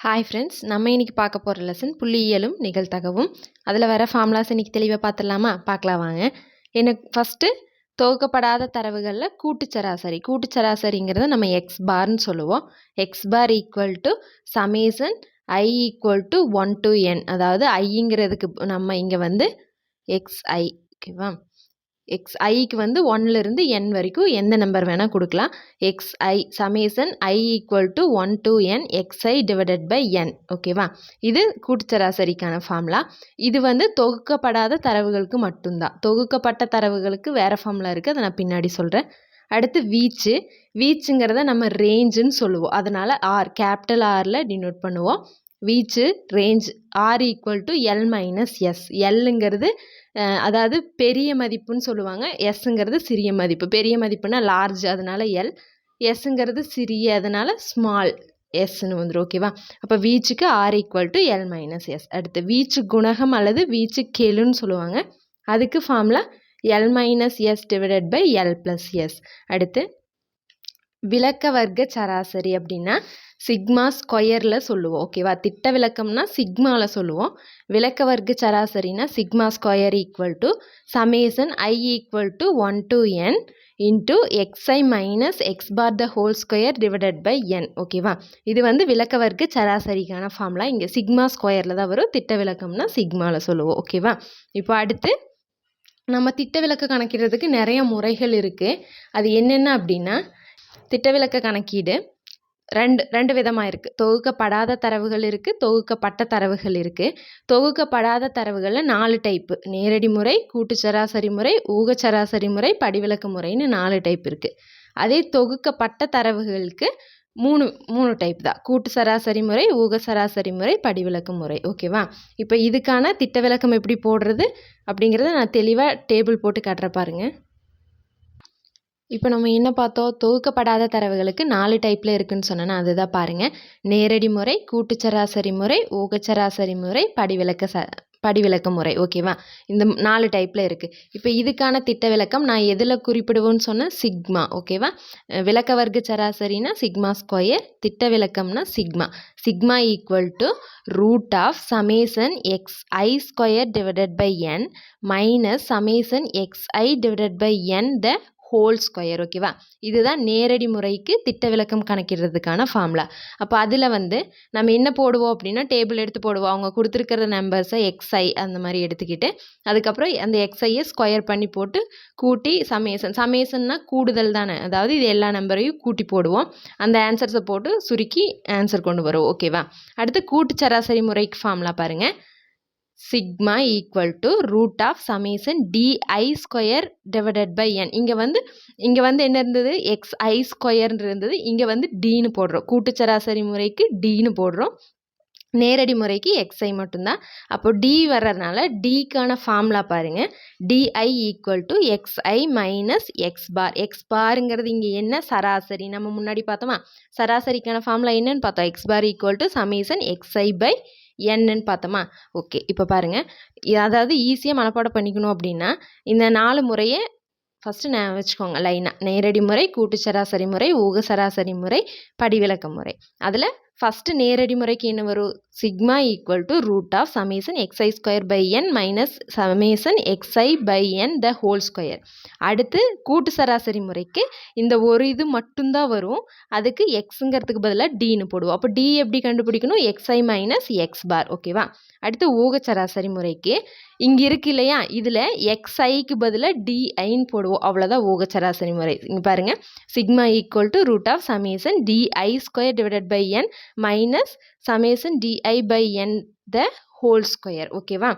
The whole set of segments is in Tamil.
ஹாய் ஃப்ரெண்ட்ஸ், நம்ம இன்னைக்கு பார்க்க போகிற லெசன் புள்ளியியலும் நிகழ்தகவும். அதில் வர ஃபார்முலாஸ் இன்னைக்கு தெளிவாக பார்த்துடலாமா? பார்க்கலாம் வாங்க. எனக்கு ஃபஸ்ட்டு தொகுக்கப்படாத தரவுகளில் கூட்டுச்சராசரிங்கிறத நம்ம எக்ஸ் பார்னு சொல்லுவோம். X bar equal to summation I equal to 1 to n. அதாவது ஐங்கிறதுக்கு நம்ம இங்கே வந்து xi, ஓகேவா? xiக்கு வந்து 1லேருந்து n வரைக்கும் எந்த நம்பர் வேணால் கொடுக்கலாம். xi summation i equal to 1 to n xi divided by n, ஓகேவா? இது கூட்டுச்சராசரிக்கான ஃபார்முலா. இது வந்து தொகுக்கப்படாத தரவுகளுக்கு மட்டும்தான். தொகுக்கப்பட்ட தரவுகளுக்கு வேறு ஃபார்முலா இருக்குது, அதை நான் பின்னாடி சொல்கிறேன். அடுத்து வீச்சுங்கிறத நம்ம ரேஞ்சுன்னு சொல்லுவோம். அதனால் கேபிட்டல் ஆரில் டினோட் பண்ணுவோம். வீச்சு range R equal to L minus S. எல்லுங்கிறது அதாவது பெரிய மதிப்புன்னு சொல்லுவாங்க, எஸ்ங்கிறது சிறிய மதிப்பு. பெரிய மதிப்புனா லார்ஜ், அதனால எல். எஸ்ங்கிறது சிறிய, அதனால ஸ்மால் எஸ்ன்னு வந்துடும், ஓகேவா? அப்போ வீச்சுக்கு R equal to L minus S. அடுத்து வீச்சு குணகம் அல்லது வீச்சு கெழுன்னு சொல்லுவாங்க. அதுக்கு formula L minus S divided by L plus S. அடுத்து விளக்க வர்க்க சராசரி அப்படின்னா சிக்மா ஸ்கொயரில் சொல்லுவோம், ஓகேவா? திட்ட விளக்கம்னா சிக்மாவில் சொல்லுவோம். விளக்க வர்க்க சராசரினா sigma square equal to summation I equal to 1 to n into xi minus X bar the whole square divided by n, ஓகேவா? இது வந்து விளக்க வர்க்க சராசரிக்கான ஃபார்முலா. இங்கே சிக்மா ஸ்கொயரில் தான் வரும். திட்ட விளக்கம்னா சிக்மாவில் சொல்லுவோம், ஓகேவா? இப்போ அடுத்து நம்ம திட்ட விளக்க கணக்கிடுறதுக்கு நிறைய முறைகள் இருக்குது. அது என்னென்ன அப்படின்னா, திட்டவிலக்க கணக்கீடு ரெண்டு விதமாக இருக்குது. தொகுக்கப்படாத தரவுகள் இருக்குது, தொகுக்கப்பட்ட தரவுகள் இருக்குது. தொகுக்கப்படாத தரவுகளில் 4 டைப்பு: நேரடி முறை, கூட்டு சராசரி முறை, ஊக சராசரி முறை, படிவிலக்க முறைன்னு 4 டைப் இருக்குது. அதே தொகுக்கப்பட்ட தரவுகளுக்கு மூணு டைப் தான்: கூட்டு சராசரி முறை, ஊக சராசரி முறை, படிவிலக்க முறை, ஓகேவா? இப்போ இதுக்கான திட்ட விலக்கம் எப்படி போடுறது அப்படிங்கிறத நான் தெளிவாக டேபிள் போட்டு காட்டுற பாருங்க. இப்போ நம்ம என்ன பார்த்தோம்? தொகுக்கப்படாத தரவுகளுக்கு 4 டைப்பில் இருக்குதுன்னு சொன்னேன்னா அதுதான் பாருங்கள். நேரடி முறை, கூட்டுச்சராசரி முறை, ஊகச்சராசரி முறை, படிவிலக்க முறை, ஓகேவா? இந்த 4 டைப்பில் இருக்குது. இப்போ இதுக்கான திட்ட விலக்கம் நான் எதில் குறிப்பிடுவோன்னு சொன்னேன்? சிக்மா, ஓகேவா? விளக்க வர்க்க சராசரினா சிக்மா ஸ்கொயர், திட்ட விலக்கம்னா sigma equal to root of summation xi square divided by n minus summation xi divided by n the whole square, ஓகேவா? இதுதான் நேரடி முறைக்கு திட்ட விலக்கம் கணக்கிடுறதுக்கான ஃபார்முலா. அப்போ அதில் வந்து நம்ம என்ன போடுவோம் அப்படின்னா, டேபிள் எடுத்து போடுவோம். அவங்க கொடுத்துருக்கிற நம்பர்ஸை xi அந்த மாதிரி எடுத்துக்கிட்டு, அதுக்கப்புறம் அந்த xiயை ஸ்கொயர் பண்ணி போட்டு கூட்டி சமேசன்னா கூடுதல் தானே, அதாவது இது எல்லா நம்பரையும் கூட்டி போடுவோம். அந்த ஆன்சர்ஸை போட்டு சுருக்கி ஆன்சர் கொண்டு வரும், ஓகேவா? அடுத்து கூட்டு சராசரி முறைக்கு ஃபார்முலா பாருங்கள். Sigma equal to root of summation DI square divided by n. இங்கே வந்து என்ன இருந்தது? xi ஸ்கொயர்னு இருந்தது. இங்கே வந்து டின்னு போடுறோம். கூட்டுச்சராசரி முறைக்கு டின்னு போடுறோம், நேரடி முறைக்கு xi மட்டும்தான். அப்போ டி வர்றதுனால டிக்கான ஃபார்முலா பாருங்கள். DI equal to xi minus X bar. X பாருங்கிறது இங்கே என்ன? சராசரி. நம்ம முன்னாடி பார்த்தோமா? சராசரிக்கான ஃபார்முலா என்னன்னு பார்த்தோம்? X bar equal to summation xi by என்னன்னு பார்த்தோமா? ஓகே, இப்போ பாருங்கள். அதாவது ஈஸியாக மனப்பாடம் பண்ணிக்கணும் அப்படின்னா இந்த 4 முறையை ஃபஸ்ட்டு நான் வச்சுக்கோங்க லைனாக. நேரடி முறை, கூட்டு சராசரி முறை, ஊக சராசரி முறை, படிவிலக்க முறை. அதில் ஃபஸ்ட்டு நேரடி முறைக்கு என்ன வரும்? Sigma equal to root of summation xi square by n minus summation xi by n the whole square. அடுத்து கூட்டு சராசரி முறைக்கு இந்த ஒரு இது மட்டும்தான் வரும். அதுக்கு எக்ஸுங்கிறதுக்கு பதிலாக டின்னு போடுவோம். அப்போ டி எப்படி கண்டுபிடிக்கணும்? xi மைனஸ் எக்ஸ் பார், ஓகேவா? அடுத்து ஊக சராசரி முறைக்கு இங்கே இருக்கு இல்லையா, இதில் xiக்கு பதிலாக டிஐன்னு போடுவோம். அவ்வளோதான் ஊக சராசரி முறை. இங்கே பாருங்கள். Sigma equal to root of summation DI square divided by n minus summation DI by n the whole square, ஓகேவா?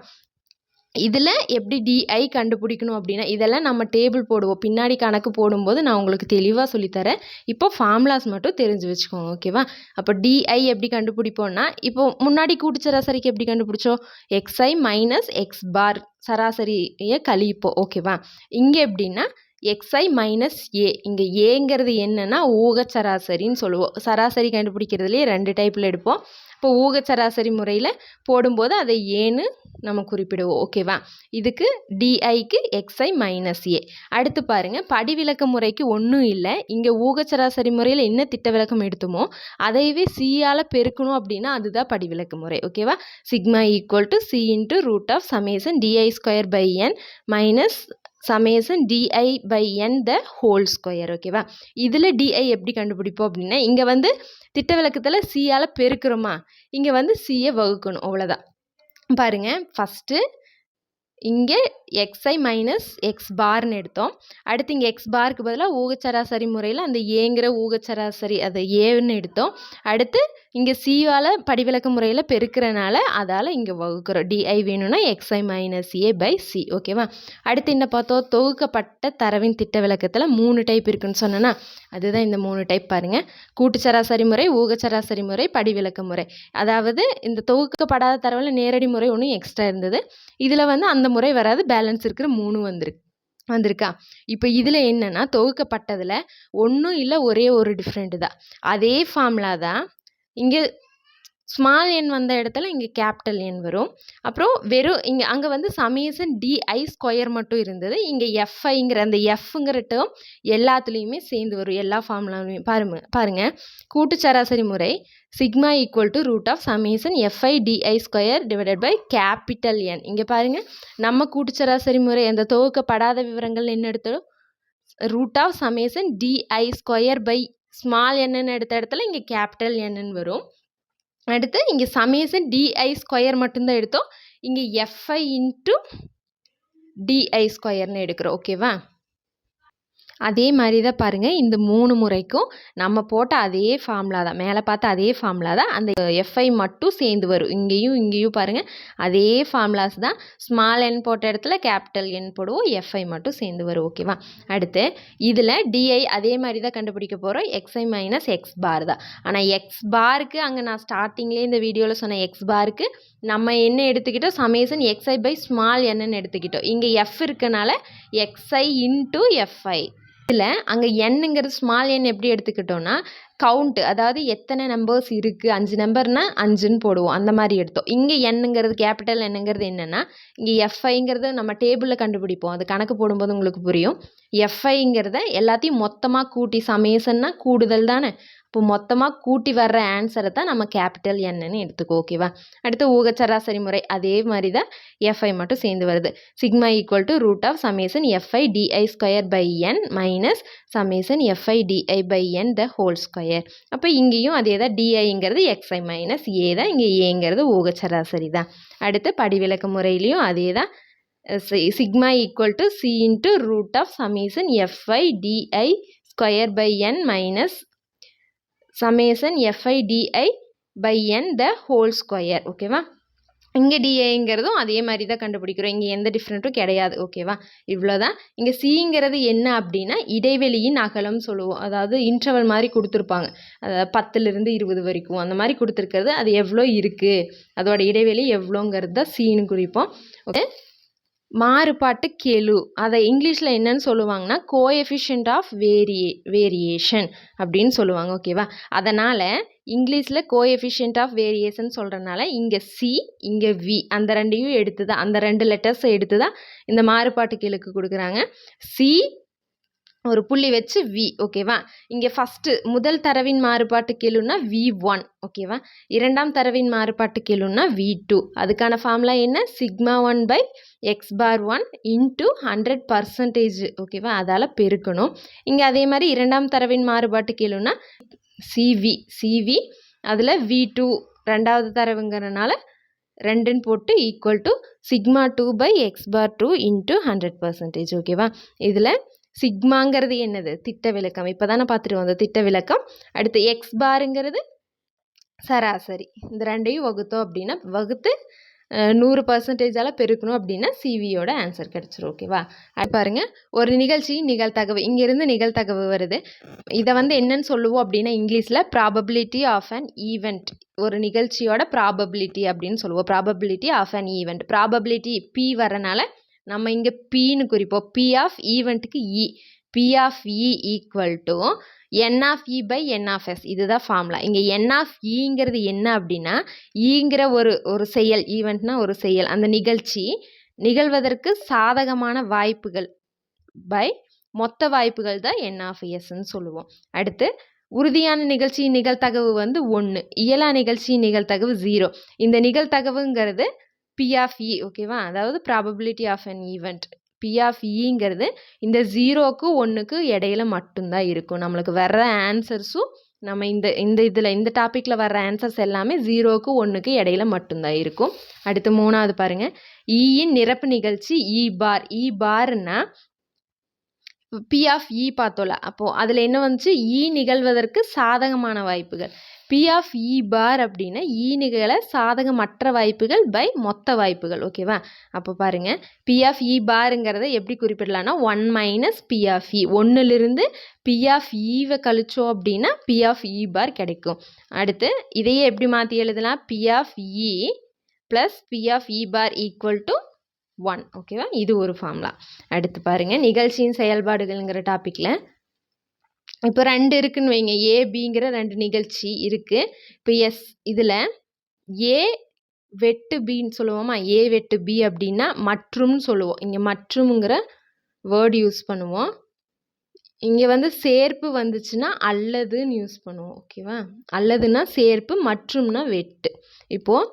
இதில் எப்படி டிஐ கண்டுபிடிக்கணும் அப்படின்னா இதெல்லாம் நம்ம டேபிள் போடுவோம். பின்னாடி கணக்கு போடும்போது நான் உங்களுக்கு தெளிவாக சொல்லித்தரேன். இப்போ ஃபார்முலாஸ் மட்டும் தெரிஞ்சு வச்சுக்கோங்க, ஓகேவா? அப்போ டிஐ எப்படி கண்டுபிடிப்போம்னா, இப்போ முன்னாடி கூட்டு சராசரிக்கு எப்படி கண்டுபிடிச்சோம்? xi மைனஸ் எக்ஸ் பார் சராசரியை கழிப்போம், ஓகேவா? இங்கே எப்படின்னா xi மைனஸ் ஏ. இங்கே ஏங்கிறது என்னன்னா ஊக சராசரின்னு சொல்லுவோம். சராசரி கண்டுபிடிக்கிறதுலேயே 2 டைப்பில் எடுப்போம். இப்போ ஊக சராசரி முறையில் போடும்போது அதை ஏன்னு நம்ம குறிப்பிடுவோம். ஓகேவா? இதுக்கு டிஐக்கு xi மைனஸ் ஏ. அடுத்து பாருங்கள், படிவிலக்க முறைக்கு ஒன்றும் இல்லை. இங்கே ஊக சராசரி முறையில் என்ன திட்ட விலக்கம் எடுத்துமோ அதையவே சியால் பெருக்கணும் அப்படின்னா அதுதான் படிவிலக்க முறை. ஓகேவா? Sigma equal to C into root of summation DI square by N minus summation DI by N the whole square. ஓகேவா? இதில் டிஐ எப்படி கண்டுபிடிப்போம் அப்படின்னா, இங்கே வந்து திட்ட விலக்கத்தில் சியால் பெருக்கிறோமா, இங்கே வந்து சியை வகுக்கணும், அவ்வளோதான். பாருங்கள், ஃபஸ்ட்டு இங்கே xi மைனஸ் எக்ஸ் பார்னு எடுத்தோம். அடுத்து இங்கே எக்ஸ் பாருக்கு பதிலாக ஊகச்சராசரி முறையில் அந்த ஏங்கிற ஊகச்சராசரி அதை ஏன்னு எடுத்தோம். அடுத்து இங்கே சியால் படிவிலக்க முறையில் பெருக்கிறனால அதால் இங்கே வகுக்கிறோம். டிஐ வேணும்னா xi minus A by C. ஓகேவா? அடுத்து என்ன பார்த்தோம், தொகுக்கப்பட்ட தரவின் திட்ட விலக்கத்தில் 3 டைப் இருக்குன்னு சொன்னேன்னா அதுதான் இந்த 3 டைப். பாருங்கள், கூட்டுச்சராசரி முறை, ஊகச்சராசரி முறை, படிவிலக்க முறை. அதாவது இந்த தொகுக்கப்படாத தரவில் நேரடி முறை ஒன்று எக்ஸ்ட்ரா இருந்தது. இதில் வந்து அந்த முறை வராது, பேலன்ஸ் இருக்கிற 3 வந்திருக்கா. இப்போ இதில் என்னென்னா தொகுக்கப்பட்டதில் ஒன்றும் இல்லை, ஒரே ஒரு டிஃப்ரெண்ட் தான். அதே ஃபார்முலா தான் இங்கே ஸ்மால் என் வந்த இடத்துல இங்கே கேபிட்டல் என் வரும். அப்புறம் வெறும் இங்கே அங்கே வந்து சமேசன் டிஐ ஸ்கொயர் மட்டும் இருந்தது. இங்கே எஃப்ஐங்கிற அந்த எஃப்ங்கிற டேர்ம் எல்லாத்துலேயுமே சேர்ந்து வரும், எல்லா ஃபார்முலாலையும். பாருங்கள், கூட்டு சராசரி முறை sigma equal to root of summation FI DI square divided by capital N. இங்கே பாருங்கள், நம்ம கூட்டு சராசரி முறை அந்த தொகுக்கப்படாத விவரங்கள் என்ன எடுத்தோம், root of summation DI square by small என்னன்னு எடுத்த இடத்துல இங்கே கேபிட்டல் என்னன்னு வரும். அடுத்து இங்கே சமேசன் டிஐ ஸ்கொயர் மட்டும்தான் எடுத்தோம். இங்கே எஃப்ஐ இன்ட்டு டிஐ ஸ்கொயர்னு எடுக்கிறோம். ஓகேவா? அதே மாதிரி தான் பாருங்கள், இந்த 3 முறைக்கும் நம்ம போட்ட அதே ஃபார்முலா தான், மேலே பார்த்த அதே ஃபார்முலா தான். அந்த எஃப்ஐ மட்டும் சேர்ந்து வரும். இங்கேயும் பாருங்கள் அதே ஃபார்முலாஸ் தான். ஸ்மால் என் போட்ட இடத்துல கேபிட்டல் என் போடுவோம், எஃப்ஐ மட்டும் சேர்ந்து வரும். ஓகேவா? அடுத்து இதில் டிஐ அதே மாதிரி தான் கண்டுபிடிக்க போகிறோம். xi மைனஸ் எக்ஸ் பார் தான். ஆனால் எக்ஸ் பாருக்கு அங்கே நான் ஸ்டார்டிங்லேயே இந்த வீடியோவில் சொன்ன எக்ஸ் பாருக்கு நம்ம என்ன எடுத்துக்கிட்டோம், சமேசன் xi பை ஸ்மால் என்னன்னு எடுத்துக்கிட்டோம். இங்கே எஃப் இருக்கனால xi இன்ட்டு எஃப்ஐ. இதில் அங்கே என்னங்கிறது ஸ்மால் என் எப்படி எடுத்துக்கிட்டோன்னா கவுண்ட்டு, அதாவது எத்தனை நம்பர்ஸ் இருக்குது, 5 நம்பர்னால் 5ன்னு போடுவோம், அந்த மாதிரி எடுத்தோம். இங்கே என்னங்கிறது கேபிட்டல் என்னங்கிறது என்னென்னா இங்கே எஃப்ஐங்கிறது நம்ம டேபிளில் கண்டுபிடிப்போம், அது கணக்கு போடும்போது உங்களுக்கு புரியும். எஃப்ஐங்கிறத எல்லாத்தையும் மொத்தமாக கூட்டி, சமேசன்னா கூடுதல் தானே, இப்போ மொத்தமாக கூட்டி வர்ற ஆன்சரை தான் நம்ம கேபிட்டல் என்னன்னு எடுத்துக்கோ. ஓகேவா? அடுத்து ஊகச்சராசரி முறை அதே மாதிரி தான், எஃப்ஐ மட்டும் சேர்ந்து வருது. Sigma equal to root of summation FI DI square by N minus summation FI DI by N the whole square. அப்போ இங்கேயும் அதே தான், டிஐங்கிறது xi மைனஸ் ஏ தான், இங்கே ஏங்கிறது ஊகச்சராசரி தான். அடுத்து படிவிலக்க முறையிலையும் அதே தான், sigma equal to C into root of summation FI DI square by N minus summation FI DI by N the whole square. ஓகேவா? இங்கே டிஐங்கிறதும் அதே மாதிரி தான் கண்டுபிடிக்கிறோம், இங்கே எந்த டிஃப்ரெண்ட்டும் கிடையாது. ஓகேவா? இவ்வளோதான். இங்கே சிங்கிறது என்ன அப்படின்னா இடைவெளியின் அகலம் சொல்லுவோம், அதாவது இன்டர்வல் மாதிரி கொடுத்துருப்பாங்க, அதாவது 10லிருந்து 20 வரைக்கும் அந்த மாதிரி கொடுத்துருக்கிறது, அது எவ்வளோ இருக்குது, அதோட இடைவெளி எவ்வளோங்கிறது தான் சீன்னு குறிப்போம். ஓகே, மாறுபாட்டு கெழு அதை இங்கிலீஷில் என்னன்னு சொல்லுவாங்கன்னா கோஎஃபிஷியன்ட் ஆஃப் வேரியேஷன் அப்படின்னு சொல்லுவாங்க. ஓகேவா? அதனால் இங்கிலீஷில் கோஎஃபிஷியன்ட் ஆஃப் வேரியேஷன் சொல்கிறனால இங்கே சி இங்கே வி அந்த ரெண்டையும் எடுத்து தான், அந்த 2 லெட்டர்ஸை எடுத்து தான் இந்த மாறுபாட்டு கெழுக்கு கொடுக்குறாங்க. சி ஒரு புள்ளி வச்சு வி. ஓகேவா? இங்கே ஃபஸ்ட்டு முதல் தரவின் மாறுபாட்டு கெழுன்னா V1. ஓகேவா? இரண்டாம் தரவின் மாறுபாட்டு கெழுன்னா V2. அதுக்கான ஃபார்முலா என்ன, sigma 1 by X bar 1 into 100%. ஓகேவா? அதால் பெருக்கணும். இங்கே அதே மாதிரி இரண்டாம் தரவின் மாறுபாட்டு கெழுன்னா சிவி அதில் V2 ரெண்டாவது தரவுங்கிறனால 2ன்னு போட்டு equal to sigma 2 by X bar 2 into 100%. ஓகேவா? இதில் சிக்மாங்கிறது என்னது, திட்ட விலக்கம். இப்போ தானே பார்த்துட்டு வந்தோம் திட்ட விலக்கம். அடுத்து எக்ஸ் பாருங்கிறது சராசரி. இந்த ரெண்டையும் வகுத்தோம் அப்படின்னா வகுத்து 100%ஆல் பெருக்கணும் அப்படின்னா சிவியோட ஆன்சர் கிடச்சிரும். ஓகேவா? அது பாருங்கள், ஒரு நிகழ்ச்சி நிகழ்தகவு, இங்கேருந்து நிகழ்தகவு வருது. இதை வந்து என்னன்னு சொல்லுவோம் அப்படின்னா இங்கிலீஷில் ப்ராபபிலிட்டி ஆஃப் அன் ஈவெண்ட். ஒரு நிகழ்ச்சியோட ப்ராபபிலிட்டி அப்படின்னு சொல்லுவோம், probability of an event. Probability P வரனால நம்ம இங்கே பின்னு குறிப்போம். பி ஆஃப் ஈவெண்ட்டுக்கு E, P of E equal to N of E by N of S. இதுதான் ஃபார்முலா. இங்கே என் ஆஃப் இங்கிறது என்ன அப்படின்னா, ஈங்கிற ஒரு செயல், ஈவெண்ட்னா ஒரு செயல், அந்த நிகழ்ச்சி நிகழ்வதற்கு சாதகமான வாய்ப்புகள் பை மொத்த வாய்ப்புகள் தான் என் ஆஃப் எஸ்ன்னு சொல்லுவோம். அடுத்து உறுதியான நிகழ்ச்சி நிகழ்தகவு 1, இயலா நிகழ்ச்சி நிகழ்தகவு 0. இந்த நிகழ்தகவுங்கிறது பி ஆஃப் இ, ஓகேவா? அதாவது probability of an event. P of இங்கிறது இந்த 0க்கு 1க்கு இடையில மட்டும்தான் இருக்கும். நம்மளுக்கு வர்ற ஆன்சர்ஸும் நம்ம இந்த டாப்பிக்கில் வர்ற ஆன்சர்ஸ் எல்லாமே 0க்கு 1க்கு இடையில மட்டும்தான் இருக்கும். அடுத்து 3வது பாருங்க, இயின் நிரப்பு நிகழ்ச்சி இ பார். இ பார்னா பி ஆஃப் இ பார்த்தோம்ல, அப்போது அதில் என்ன வந்துச்சு, இ நிகழ்வதற்கு சாதகமான வாய்ப்புகள். பி ஆஃப் இ பார் அப்படின்னா இ நிகழ சாதகமற்ற வாய்ப்புகள் பை மொத்த வாய்ப்புகள், ஓகேவா? அப்போ பாருங்கள், பி ஆஃப் இ பாருங்கிறத எப்படி குறிப்பிடலாம்னா 1 மைனஸ் பி ஆஃப் இ. 1லிருந்து பி ஆஃப் ஈவை கழிச்சோம் அப்படின்னா பி ஆஃப் இ பார் கிடைக்கும். அடுத்து இதையே எப்படி மாற்றி எழுதலாம், P of E plus P of E bar equal to 1, ஓகேவா? இது ஒரு ஃபார்முலா. அடுத்து பாருங்கள், நிகழ்ச்சியின் செயல்பாடுகள்ங்கிற டாப்பிக்கில் இப்போ 2 இருக்குன்னு வைங்க, ஏபிங்கிற 2 நிகழ்ச்சி இருக்குது. இப்போ இதில் ஏ வெட்டு பின்னு சொல்லுவோமா, ஏ வெட்டு பி அப்படின்னா மற்றும்னு சொல்லுவோம். இங்கே மற்றும்ங்கிற வேர்டு யூஸ் பண்ணுவோம். இங்கே சேர்ப்பு வந்துச்சுன்னா அல்லதுன்னு யூஸ் பண்ணுவோம், ஓகேவா? அல்லதுன்னா சேர்ப்பு, மற்றும்னா வெட்டு. இப்போது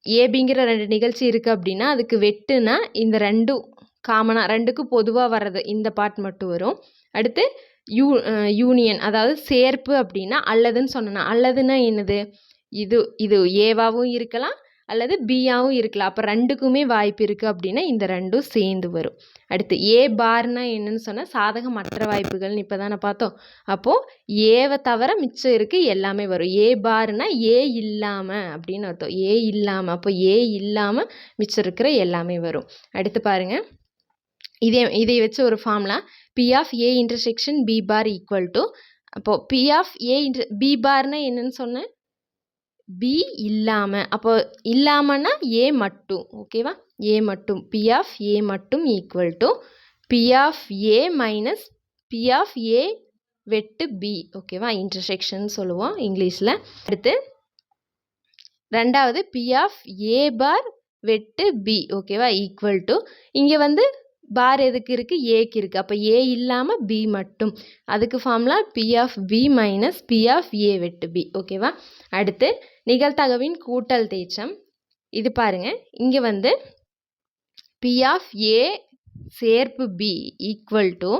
ஏபிங்கிற 2 நிகழ்ச்சி இருக்குது அப்படின்னா அதுக்கு வெட்டுனா இந்த 2ம் காமனாக 2க்கு பொதுவாக வர்றது இந்த பார்ட் மட்டும் வரும். அடுத்து யூனியன், அதாவது சேர்ப்பு அப்படின்னா அல்லதுன்னு சொன்னேன்னா, அல்லதுன்னா என்னது, இது ஏவாகவும் இருக்கலாம் அல்லது பியாகவும் இருக்கலாம். அப்போ 2க்குமே வாய்ப்பு இருக்குது அப்படின்னா இந்த 2ம் சேர்ந்து வரும். அடுத்து ஏ பார்னா என்னன்னு சொன்னால் சாதகமற்ற வாய்ப்புகள்னு இப்போ தானே பார்த்தோம். அப்போது ஏவை தவிர மிச்சம் இருக்குது எல்லாமே வரும். ஏ பார்னா ஏ இல்லாமல் அப்படின்னு அர்த்தம். ஏ இல்லாமல், அப்போ ஏ இல்லாமல் மிச்சம் இருக்கிற எல்லாமே வரும். அடுத்து பாருங்கள், இதை வச்சு ஒரு formula, P of A intersection B bar equal to, அப்போது பி ஆஃப் ஏ பி பார்னா என்னன்னு சொன்னேன், பி இல்லாமல். அப்போ இல்லாமன்னா ஏ மட்டும், ஓகேவா? ஏ மட்டும், பி ஆஃப் ஏ மட்டும் equal to P of A minus P of A வெட்டு பி, ஓகேவா? இன்டர்செக்ஷன் சொல்லுவோம் இங்கிலீஷில். அடுத்து 2வது பி ஆஃப் ஏ பார் வெட்டு பி, ஓகேவா? ஈக்குவல் டு, இங்கே பார் எதுக்கு இருக்குது, ஏக்கு இருக்குது. அப்போ ஏ இல்லாமல் பி மட்டும், அதுக்கு formula P of B minus P of A வெட்டு பி, ஓகேவா? அடுத்து நிகழ்தகவின் கூட்டல் தேற்றம். இது பாருங்கள், இங்கே பி ஆஃப் ஏ சேர்ப்பு B equal to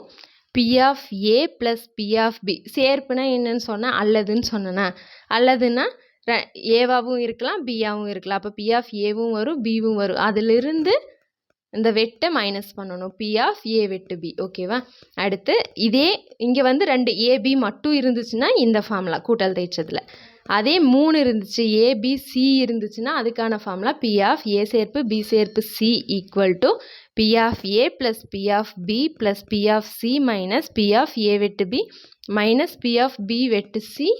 P of A plus P of B. சேர்ப்புனா என்னன்னு சொன்னால் அல்லதுன்னு சொன்னேன்னா, அல்லதுன்னா ஏவாகவும் இருக்கலாம் பியாகவும் இருக்கலாம். அப்போ பி ஆஃப் ஏவும் வரும் பிவும் வரும். அதிலிருந்து இந்த வெட்டை மைனஸ் பண்ணணும், பி ஆஃப் ஏ வெட்டு பி, ஓகேவா? அடுத்து இதே இங்கே 2 ஏபி மட்டும் இருந்துச்சுன்னா இந்த ஃபார்முலா கூட்டல் தேற்றத்தில். அதே 3 இருந்துச்சு, ஏபிசி இருந்துச்சுன்னா அதுக்கான ஃபார்முலா பி ஆஃப் ஏ சேர்ப்பு பி சேர்ப்பு C equal to P of A plus P of B plus P of C minus P of A வெட்டு B minus P of B வெட்டு C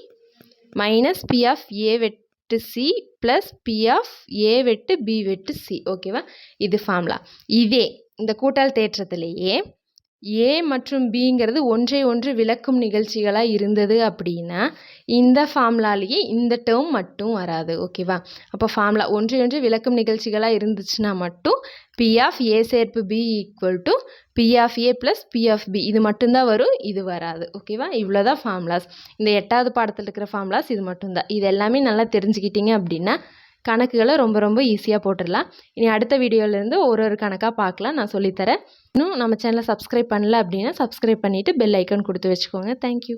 minus P of A வெட்டு C plus P of A வெட்டு பி வெட்டு சி, ஓகேவா? இது ஃபார்முலா. இதே இந்த கூட்டல் தேற்றத்திலேயே ஏ மற்றும் பிங்கிறது ஒன்றை ஒன்று விளக்கும் நிகழ்ச்சிகளாக இருந்தது அப்படின்னா இந்த ஃபார்முலாலேயே இந்த டேர்ம் மட்டும் வராது, ஓகேவா? அப்போ ஃபார்முலா ஒன்றை ஒன்று விளக்கும் நிகழ்ச்சிகளாக இருந்துச்சுன்னா மட்டும் பி ஆஃப் ஏ சேர்ப்பு B equal to P of A plus P of B, இது மட்டும்தான் வரும், இது வராது, ஓகேவா? இவ்வளோதான் ஃபார்முலாஸ். இந்த 8வது பாடத்தில் இருக்கிற ஃபார்முலாஸ் இது மட்டும்தான். இது எல்லாமே நல்லா தெரிஞ்சுக்கிட்டீங்க அப்படின்னா கணக்குகளை ரொம்ப ரொம்ப ஈஸியாக போட்டுடலாம். இனி அடுத்த வீடியோலேருந்து ஒரு கணக்காக பார்க்கலாம், நான் சொல்லித்தரேன். இன்னும் நம்ம சேனலை சப்ஸ்கிரைப் பண்ணல அப்படின்னா சப்ஸ்கிரைப் பண்ணிவிட்டு பெல் ஐக்கான் கொடுத்து வச்சுக்கோங்க. தேங்க்யூ.